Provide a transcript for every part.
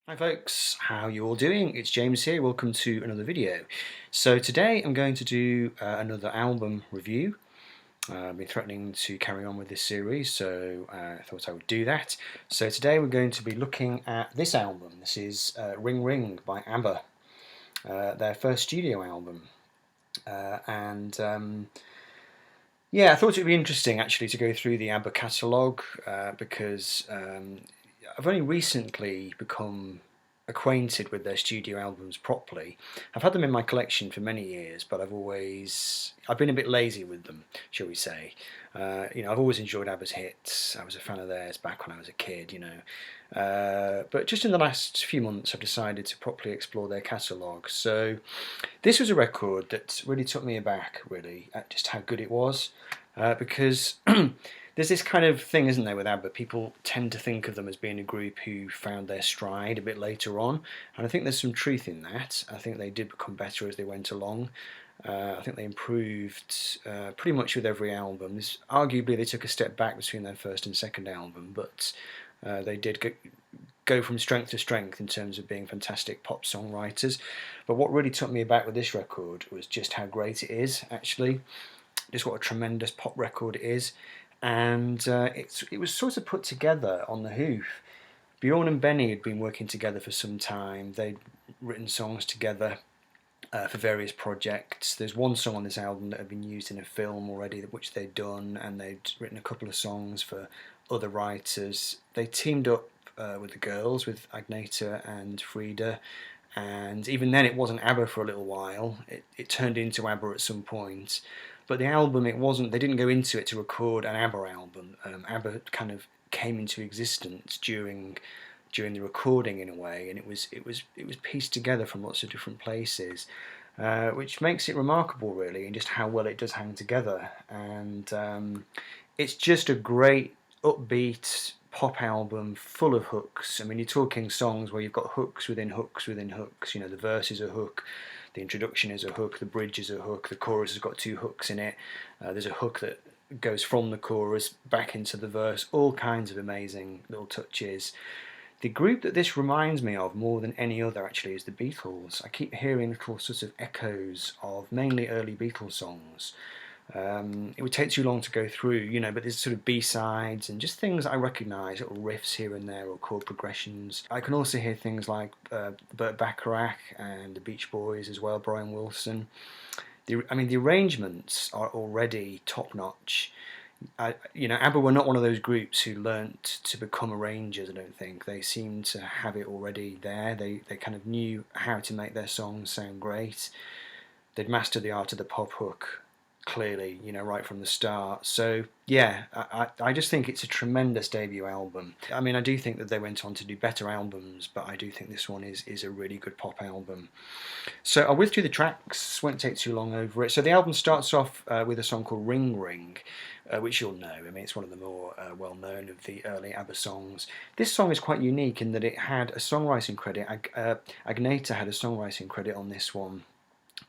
Hi folks, how you all doing? It's James here, welcome to another video. So today I'm going to do another album review. I've been threatening to carry on with this series, so I thought I would do that. So today we're going to be looking at this album. This is Ring Ring by ABBA, their first studio album. Yeah, I thought it would be interesting actually to go through the ABBA catalogue because I've only recently become acquainted with their studio albums properly. I've had them in my collection for many years, but I've been a bit lazy with them, shall we say. I've always enjoyed ABBA's hits. I was a fan of theirs back when I was a kid, But just in the last few months, I've decided to properly explore their catalogue. So this was a record that really took me aback, really, at just how good it was. Because there's this kind of thing, isn't there, with ABBA? People tend to think of them as being a group who found their stride a bit later on, and I think there's some truth in that. I think they did become better as they went along. I think they improved pretty much with every album. Arguably, they took a step back between their first and second album, but they did go from strength to strength in terms of being fantastic pop songwriters. But what really took me aback with this record was just how great it is, actually. Just what a tremendous pop record it is. And it was sort of put together on the hoof. Bjorn and Benny had been working together for some time. They'd written songs together for various projects. There's one song on this album that had been used in a film already, which they'd done, and they'd written a couple of songs for other writers. They teamed up with the girls, with Agneta and Frida, and even then it wasn't ABBA for a little while. It turned into ABBA at some point. But the album, they didn't go into it to record an ABBA album. ABBA kind of came into existence during the recording in a way, and it was pieced together from lots of different places, which makes it remarkable really, and just how well it does hang together. And it's just a great upbeat pop album full of hooks. I mean, you're talking songs where you've got hooks within hooks within hooks. The verse is a hook, the introduction is a hook, the bridge is a hook, the chorus has got two hooks in it. There's a hook that goes from the chorus back into the verse. All kinds of amazing little touches. The group that this reminds me of more than any other actually is the Beatles. I keep hearing little sort of echoes of mainly early Beatles songs. It would take too long to go through, but there's sort of B-sides and just things I recognise, little riffs here and there or chord progressions. I can also hear things like Burt Bacharach and the Beach Boys as well, Brian Wilson. The arrangements are already top-notch. ABBA were not one of those groups who learnt to become arrangers, I don't think. They seemed to have it already there. They kind of knew how to make their songs sound great. They'd mastered the art of the pop hook, clearly, right from the start. So yeah, I just think it's a tremendous debut album. I mean, I do think that they went on to do better albums, but I do think this one is a really good pop album. So I'll whiz through the tracks, won't take too long over it. So the album starts off with a song called Ring Ring, which you'll know. I mean, it's one of the more well-known of the early ABBA songs. This song is quite unique in that it had a songwriting credit. Agneta had a songwriting credit on this one.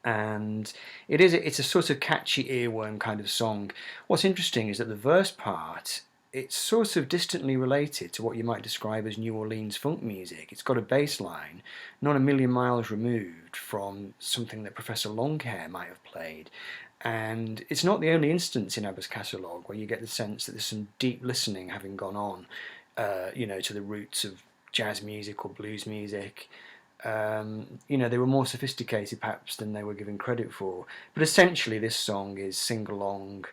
And it's a sort of catchy earworm kind of song. What's interesting is that the verse part, it's sort of distantly related to what you might describe as New Orleans funk music. It's got a bass line not a million miles removed from something that Professor Longhair might have played. And it's not the only instance in ABBA's catalogue where you get the sense that there's some deep listening having gone on, to the roots of jazz music or blues music. They were more sophisticated perhaps than they were given credit for. But essentially this song is sing-along,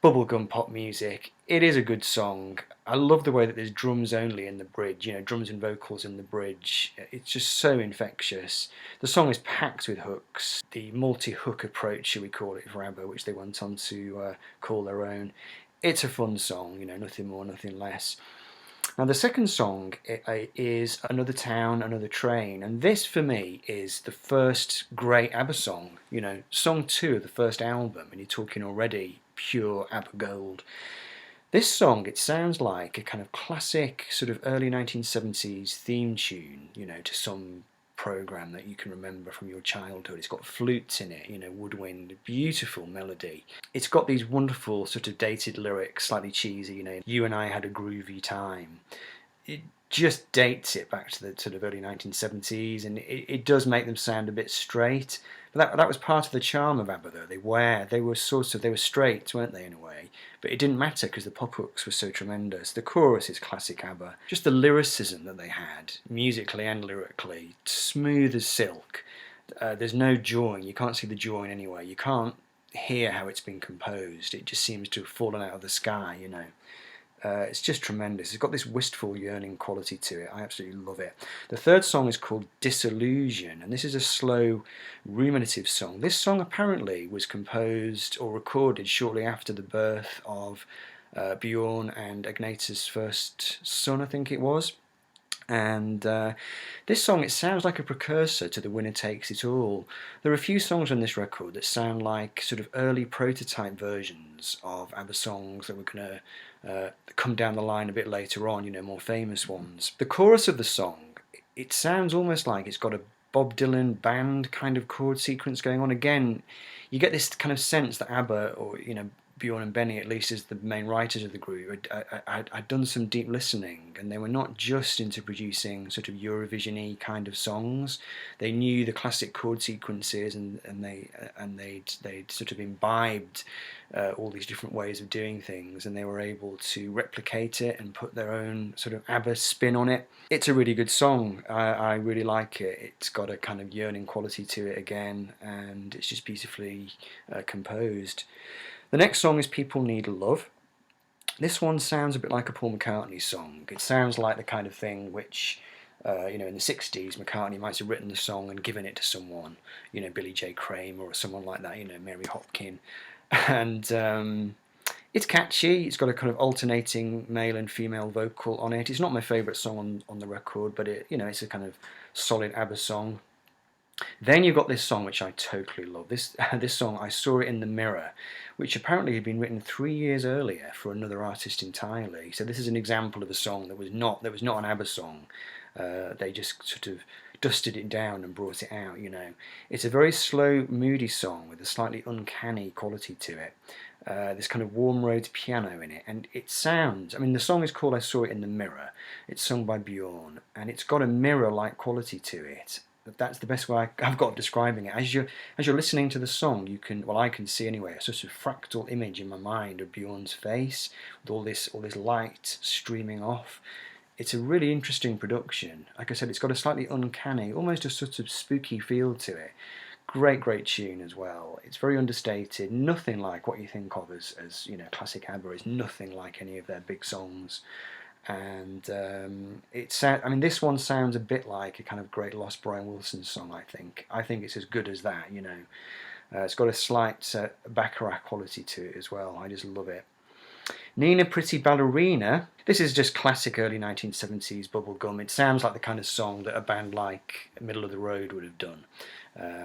bubblegum pop music. It is a good song. I love the way that there's drums only in the bridge, drums and vocals in the bridge. It's just so infectious. The song is packed with hooks. The multi-hook approach, shall we call it, for ABBA, which they went on to call their own. It's a fun song, nothing more, nothing less. Now the second song is Another Town, Another Train, and this for me is the first great ABBA song, song 2 of the first album, and you're talking already pure ABBA gold. This song, it sounds like a kind of classic sort of early 1970s theme tune, to some program that you can remember from your childhood. It's got flutes in it, woodwind, beautiful melody. It's got these wonderful sort of dated lyrics, slightly cheesy, you and I had a groovy time. just dates it back to the sort of early 1970s, and it does make them sound a bit straight. But that was part of the charm of ABBA, though. They were straight, weren't they, in a way? But it didn't matter because the pop hooks were so tremendous. The chorus is classic ABBA. Just the lyricism that they had, musically and lyrically, smooth as silk. There's no join. You can't see the join anywhere. You can't hear how it's been composed. It just seems to have fallen out of the sky, you know. It's just tremendous. It's got this wistful, yearning quality to it. I absolutely love it. The third song is called Disillusion, and this is a slow, ruminative song. This song apparently was composed or recorded shortly after the birth of Bjorn and Agneta's first son, I think it was. And this song, it sounds like a precursor to The Winner Takes It All. There are a few songs on this record that sound like sort of early prototype versions of ABBA songs that were going to come down the line a bit later on, you know, more famous ones. The chorus of the song, it sounds almost like it's got a Bob Dylan band kind of chord sequence going on. Again, you get this kind of sense that ABBA, or, you know, Bjorn and Benny, at least as the main writers of the group, had done some deep listening, and they were not just into producing sort of Eurovision-y kind of songs. They knew the classic chord sequences, and they'd sort of imbibed all these different ways of doing things, and they were able to replicate it and put their own sort of ABBA spin on it. It's a really good song. I really like it. It's got a kind of yearning quality to it again, and it's just beautifully composed. The next song is People Need Love. This one sounds a bit like a Paul McCartney song. It sounds like the kind of thing which, you know, in the 60s, McCartney might have written the song and given it to someone, you know, Billy J. Kramer or someone like that, you know, Mary Hopkin. And it's catchy. It's got a kind of alternating male and female vocal on it. It's not my favourite song on the record, but it, you know, it's a kind of solid ABBA song. Then you've got this song which I totally love. This song, I Saw It in the Mirror, which apparently had been written 3 years earlier for another artist entirely. So this is an example of a song that was not an ABBA song. They just sort of dusted it down and brought it out, you know. It's a very slow, moody song with a slightly uncanny quality to it. This kind of warm roads piano in it, and it sounds, I mean, the song is called I Saw It in the Mirror. It's sung by Bjorn, and it's got a mirror-like quality to it. That's the best way I've got of describing it. As you're listening to the song, you can, well, I can see anyway, a sort of fractal image in my mind of Bjorn's face with all this light streaming off. It's a really interesting production. Like I said, it's got a slightly uncanny, almost a sort of spooky feel to it. Great tune as well. It's very understated. Nothing like what you think of as you know, classic ABBA. Is nothing like any of their big songs. And I mean, this one sounds a bit like a kind of great lost Brian Wilson song. I think it's as good as that, you know. It's got a slight Baccarat quality to it as well. I just love it. Nina Pretty Ballerina. This is just classic early 1970s bubblegum. It sounds like the kind of song that a band like Middle of the Road would have done.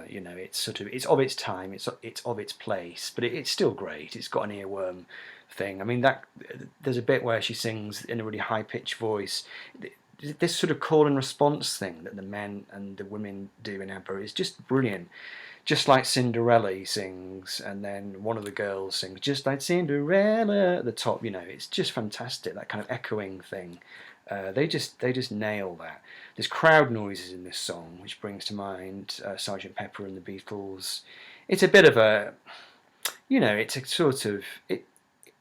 You know, it's of its time, it's of its place, but it's still great. It's got an earworm thing. I mean, there's a bit where she sings in a really high-pitched voice. This sort of call and response thing that the men and the women do in ABBA is just brilliant. Just like Cinderella sings, and then one of the girls sings just like Cinderella at the top. You know, it's just fantastic, that kind of echoing thing. They just nail that. There's crowd noises in this song, which brings to mind Sgt. Pepper and the Beatles. It's a bit of a, you know, it's a sort of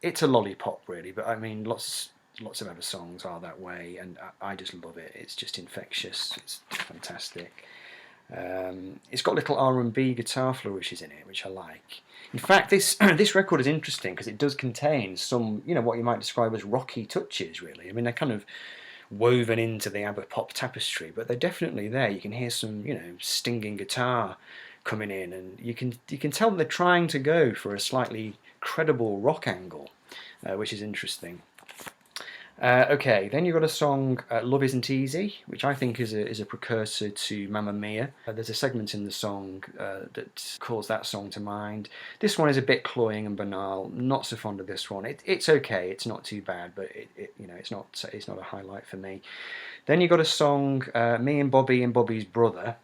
it's a lollipop really, but I mean lots of other songs are that way, and I just love it. It's just infectious. It's fantastic. It's got little R&B guitar flourishes in it, which I like. In fact, this record is interesting because it does contain some, you know, what you might describe as rocky touches, really. I mean, they're kind of woven into the ABBA pop tapestry, but they're definitely there. You can hear some, you know, stinging guitar coming in, and you can tell that they're trying to go for a slightly credible rock angle, which is interesting. Okay, then you've got a song, Love Isn't Easy, which I think is a precursor to Mamma Mia. There's a segment in the song that calls that song to mind. This one is a bit cloying and banal. Not so fond of this one. It's okay. It's not too bad, but you know, it's not a highlight for me. Then you've got a song, Me and Bobby's Brother,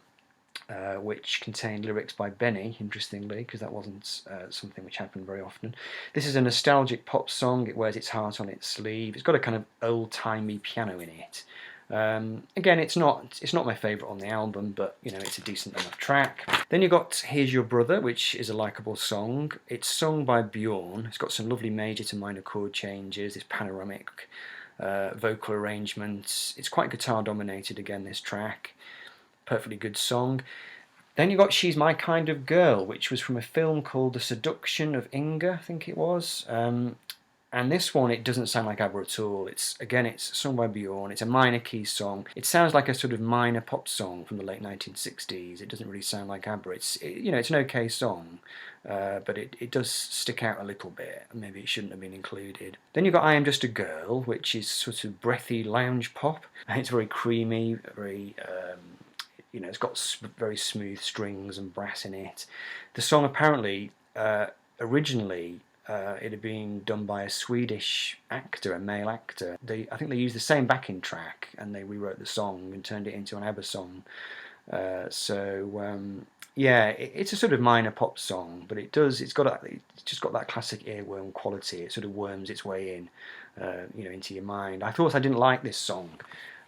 which contained lyrics by Benny, interestingly, because that wasn't something which happened very often. This is a nostalgic pop song. It wears its heart on its sleeve. It's got a kind of old-timey piano in it. Again, it's not my favourite on the album, but you know, it's a decent enough track. Then you got Here's Your Brother, which is a likeable song. It's sung by Bjorn. It's got some lovely major to minor chord changes, this panoramic vocal arrangements. It's quite guitar dominated again, this track. Perfectly good song. Then you got She's My Kind of Girl, which was from a film called The Seduction of Inga, I think it was. And this one, it doesn't sound like ABBA at all. It's sung by Bjorn. It's a minor key song. It sounds like a sort of minor pop song from the late 1960s. It doesn't really sound like ABBA. It's an okay song, but it does stick out a little bit. Maybe it shouldn't have been included. Then you've got I Am Just a Girl, which is sort of breathy lounge pop. It's very creamy, very it's got very smooth strings and brass in it. The song apparently originally it had been done by a Swedish actor, a male actor. I think they used the same backing track and they rewrote the song and turned it into an ABBA song. It's a sort of minor pop song, but it's just got that classic earworm quality. It sort of worms its way in, into your mind. I thought I didn't like this song.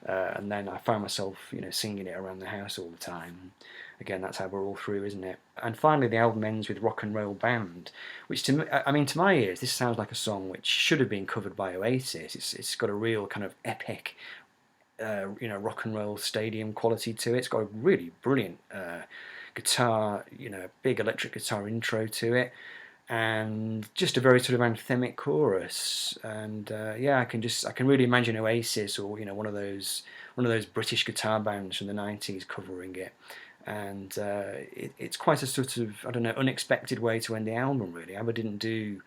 And then I found myself, singing it around the house all the time. Again, that's how we're all through, isn't it? And finally, the album ends with Rock and Roll Band, which to my ears, this sounds like a song which should have been covered by Oasis. It's got a real kind of epic, rock and roll stadium quality to it. It's got a really brilliant guitar, big electric guitar intro to it. And just a very sort of anthemic chorus, and I can really imagine Oasis or one of those British guitar bands from the 90s covering it, and it's quite a sort of unexpected way to end the album. Really, ABBA didn't do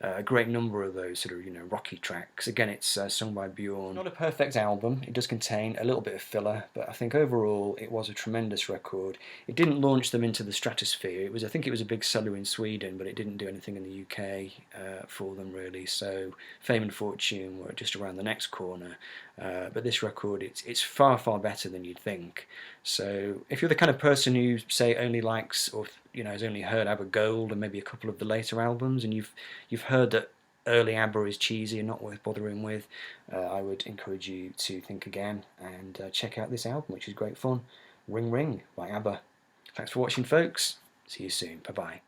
a great number of those sort of rocky tracks. Again, it's sung by Bjorn. Not a perfect album. It does contain a little bit of filler, but I think overall it was a tremendous record. It didn't launch them into the stratosphere. I think it was a big seller in Sweden, but it didn't do anything in the UK for them really. So fame and fortune were just around the next corner. But this record, it's far, far better than you'd think. So if you're the kind of person who, say, only likes or has only heard ABBA Gold and maybe a couple of the later albums, and you've heard that early ABBA is cheesy and not worth bothering with, I would encourage you to think again and check out this album, which is great fun. Ring Ring by ABBA. Thanks for watching, folks. See you soon. Bye-bye.